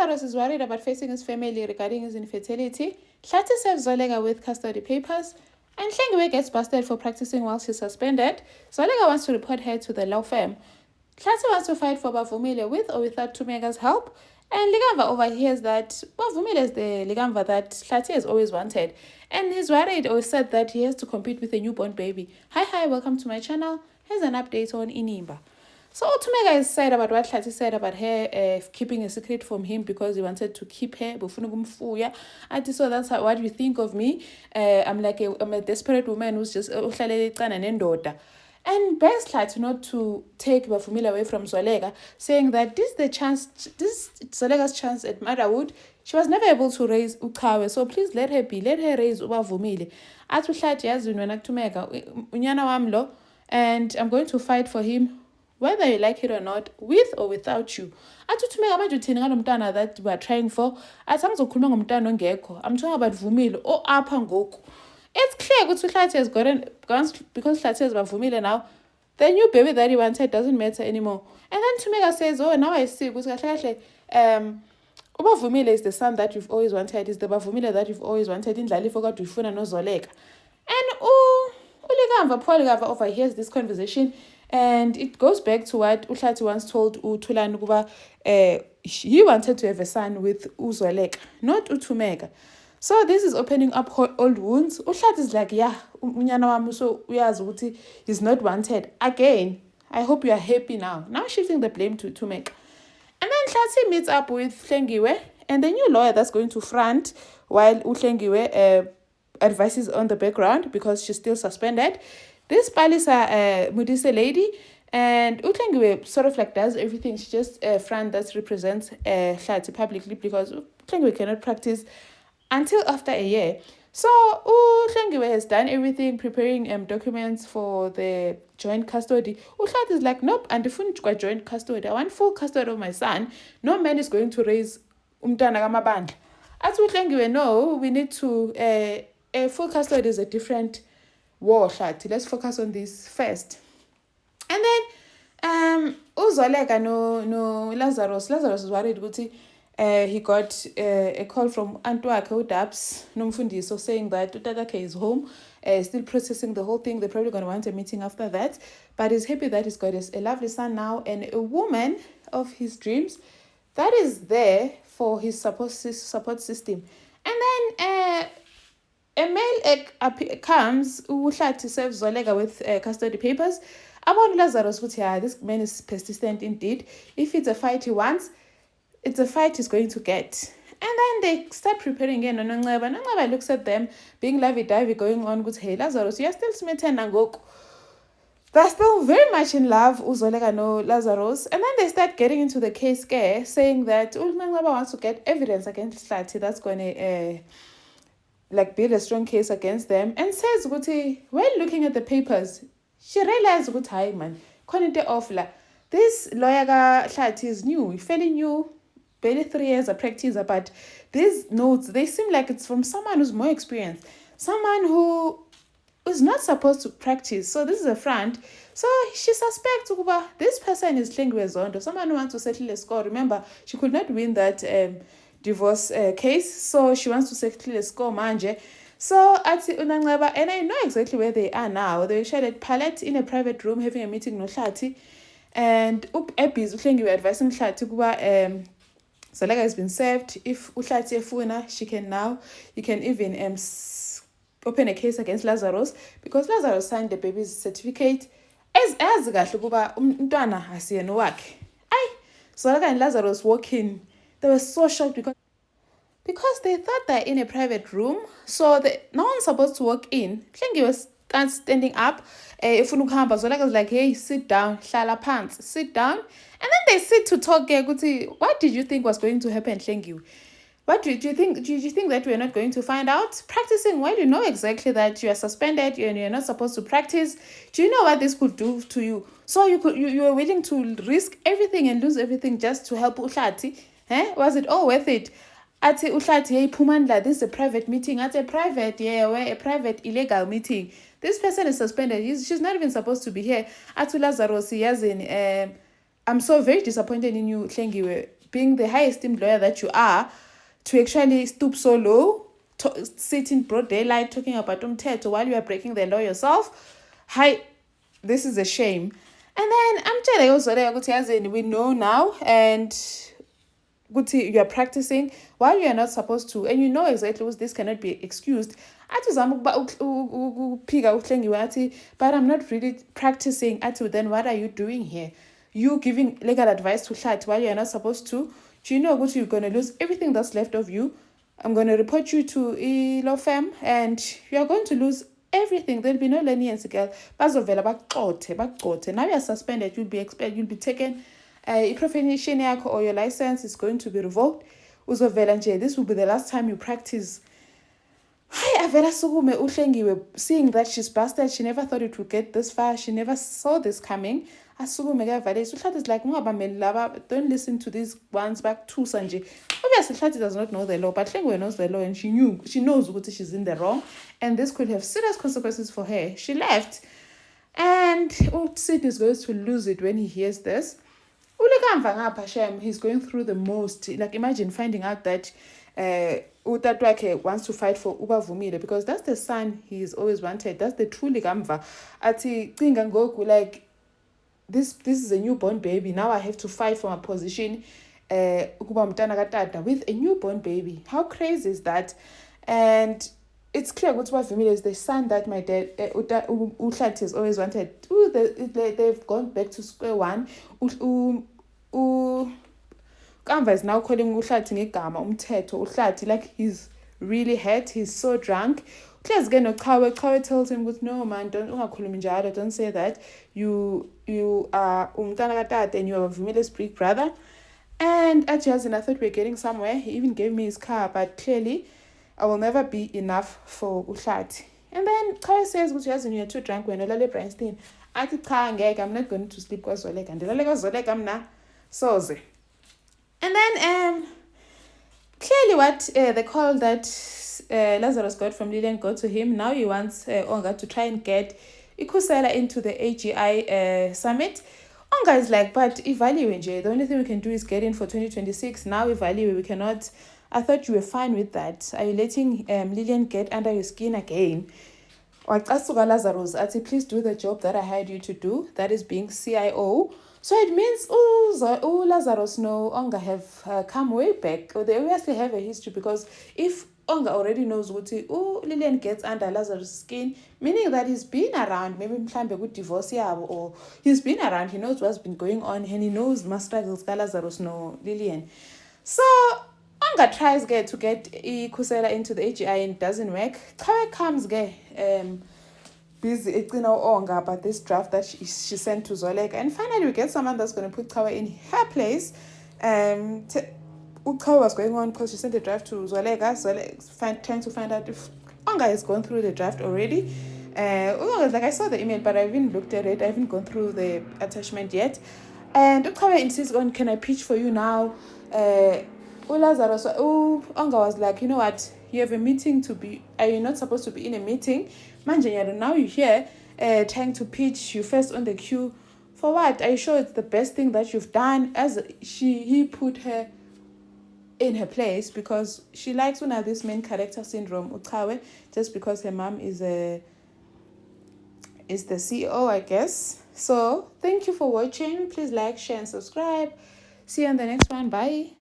Lazarus is worried about facing his family regarding his infertility. Hlathi serves Zolega with custody papers. And Hlengiwe gets busted for practicing while she's suspended. Zolega wants to report her to the law firm. Hlathi wants to fight for Bavumile with or without Thumega's help. And Ligamba overhears that Bavumile is the Ligamba that Hlathi has always wanted. And he's worried or said that he has to compete with a newborn baby. Hi, welcome to my channel. Here's an update on Inimba. So Thumega is sad about what Hlathi said about her keeping a secret from him because he wanted to keep her. So that's what you think of me. I'm a desperate woman who's just and begs Hlathi not to take Bavumile away from Zolega, saying that this is Zolega's chance at motherhood. She was never able to raise Ukawe, so please let her raise Ubavumile. Athi Hlathi yazini wena Thumega, unyana wami lo, and I'm going to fight for him whether you like it or not, with or without you. Athi Thumega manje uthini ngalomntana that we are trying for. Athi angizokhuluma ngomntana ongekho. I'm talking about Vumile o apha ngoku. It's clear ukuthi Hlathi has gotten, because Hlathi has Bavumile now, the new baby that he wanted doesn't matter anymore. And then Thumega says, oh, now I see, ukuthi Ubavumile is the son that you've always wanted, is the Bavumile that you've always wanted, indlala ifokade uyifuna noZolega. And uLigamba overhears this conversation, and it goes back to what Hlathi once told uThulani ukuba he wanted to have a son with uZolega, not uThumega. So this is opening up old wounds. Hlathi is like, yeah, unyana wami so uyazi ukuthi he's not wanted. Again, I hope you are happy now. Now shifting the blame to Thumega. And then Hlathi meets up with Hlengiwe and the new lawyer that's going to front while Hlengiwe advises on the background because she's still suspended. This Palisa Mudise lady, and Hlengiwe sort of like does everything. She just front that represents Hlathi publicly because Hlengiwe cannot practice until after a year. So Hlengiwe has done everything, preparing documents for the joint custody. Hlathi is like, nope, and the joint custody. I want full custody of my son. No man is going to raise umntana kamabandla. As Hlengiwe, no, we need to a full custody is a different war, Hlathi. Let's focus on this first. And then uZolega no Lazarus is worried ukuthi he got a call from Antwake Udabs Nomfundiso saying that Utatake is home, still processing the whole thing. They're probably going to want a meeting after that. But he's happy that he's got a lovely son now and a woman of his dreams that is there for his support system. And then a male comes, Hlathi serves Zolega with custody papers. About Lazarus, this man is persistent indeed. If it's a fight he wants, it's a fight he's going to get. And then they start preparing again. Nongceba looks at them, being lovey-dovey, going on with, hey, Lazarus, you're still smitten and go. They're still very much in love, uZolega no Lazarus. And then they start getting into the case, saying that Nongceba wants to get evidence against Hlathi that's going to build a strong case against them. And says, when looking at the papers, she realized, hi, man, this lawyer Hlathi is new, fairly new, barely 3 years of practice, but these notes, they seem like it's from someone who's more experienced, someone who is not supposed to practice. So this is a front. So she suspects this person is Hlengiwe Zondo, someone who wants to settle a score. Remember, she could not win that divorce case, so she wants to settle a score manje. So Ati uNongceba, and I know exactly where they are now. They shared at Palette in a private room having a meeting with Hlathi. And Epi's Hlengiwe advising Hlathi kuba Zolega has been served. If Hlathi efuna, you can even open a case against Lazarus because Lazarus signed the baby's certificate as kahle kuba umntwana asiyena wakhe. Zolega and Lazarus walking. They were so shocked because they thought they're in a private room, so no one's supposed to walk in. Hlengiwe was standing up. Zolega was like, hey, sit down, hlala phansi, sit down. And then they sit to talk. What did you think was going to happen, Hlengiwe? What do you think? Do you think that we're not going to find out? Practicing, well, you know exactly that you are suspended and you're not supposed to practice. Do you know what this could do to you? So you were willing to risk everything and lose everything just to help Hlathi? Was it all worth it? Ati Hlathi, hey Phumandla, this is a private meeting. At a private, a private illegal meeting. This person is suspended. She's not even supposed to be here. Atu Lazarus, I'm so very disappointed in you, Hlengiwe. being the high esteemed lawyer that you are, to actually stoop so low, to sit in broad daylight talking about umthetho while you are breaking the law yourself. Hi, this is a shame. And then I'm telling you, we know now, and you are practicing while you are not supposed to, and you know exactly what this cannot be excused. But I'm not really practicing. Then what are you doing here? You giving legal advice to Hlat while you're not supposed to. Do you know what you're going to lose everything that's left of you? I'm going to report you to a law firm, and you're going to lose everything. There'll be no leniency, girl. Now you're suspended. You'll be taken. Profession yakho or your license is going to be revoked. Uzovela nje, this will be the last time you practice. Hi, avela sukume uhlengiwe, seeing that she's busted. She never thought it would get this far. She never saw this coming. Asukume kavale. So Hlat is like, don't listen to these ones back to Sanje. Obviously, Hlat does not know the law, but Hlengiwe knows the law, and she knows ukuthi she's in the wrong, and this could have serious consequences for her. She left, and Sid is going to lose it when he hears this. He's going through the most. Like, imagine finding out that utatwakhe wants to fight for ubavumile, because that's the son he's always wanted. That's the truly kamva. Ati cinga ngoku, like, this is a newborn baby. Now I have to fight for my position ukuba mntana katata with a newborn baby. How crazy is that? And it's clear what ubavumile is the son that my dad Hlat has always wanted. They've gone back to square one. Kamva is now calling Hlat ngegama umthetho. Hlat, like, he's really hurt. He's so drunk. Uhlezi ke noQhawe tells him, no man, don't say that. You are umntana katata and you are Vumile's big brother. And actually, I thought we were getting somewhere. He even gave me his car, but clearly I will never be enough for Hlat. And then Qhawe says, you're too drunk when Olale Bryanstein. I'm not going to sleep because Zoleka. And Zoleka soze. And then clearly what the call that Lazarus got from Lillian got to him. Now he wants Onga to try and get Ikusela into the AGI summit. Onga is like, but evaluate, the only thing we can do is get in for 2026. Now evaluate, we cannot. I thought you were fine with that. Are you letting Lillian get under your skin again? Lazarus, please do the job that I hired you to do, that is being CIO. So it means Lazarus Onga have come way back. Or they obviously have a history, because if Onga already knows what Lillian gets under Lazarus' skin, meaning that he's been around, maybe mhlambe good divorce or he's been around, he knows what's been going on, and he knows my struggles ka Lazarus Lillian. So Onga tries to get Ikusela into the AGI, and it doesn't work. Qhawe comes busy Onga about this draft that she sent to Zoleka, and finally we get someone that's going to put Qhawe in her place. Qhawe was going on because she sent the draft to Zoleka, trying to find out if Onga has gone through the draft already. Was like, I saw the email, but I haven't looked at it. I haven't gone through the attachment yet. And Qhawe insists on, can I pitch for you now? Lazarus, Onga was like, you know what? You have a meeting to be. Are you not supposed to be in a meeting? Manjanyaro, now you're here trying to pitch. You first on the queue. For what? Are you sure it's the best thing that you've done? As he put her in her place, because she likes this main character syndrome, Qhawe, just because her mom is the CEO, I guess. So thank you for watching. Please like, share, and subscribe. See you on the next one. Bye.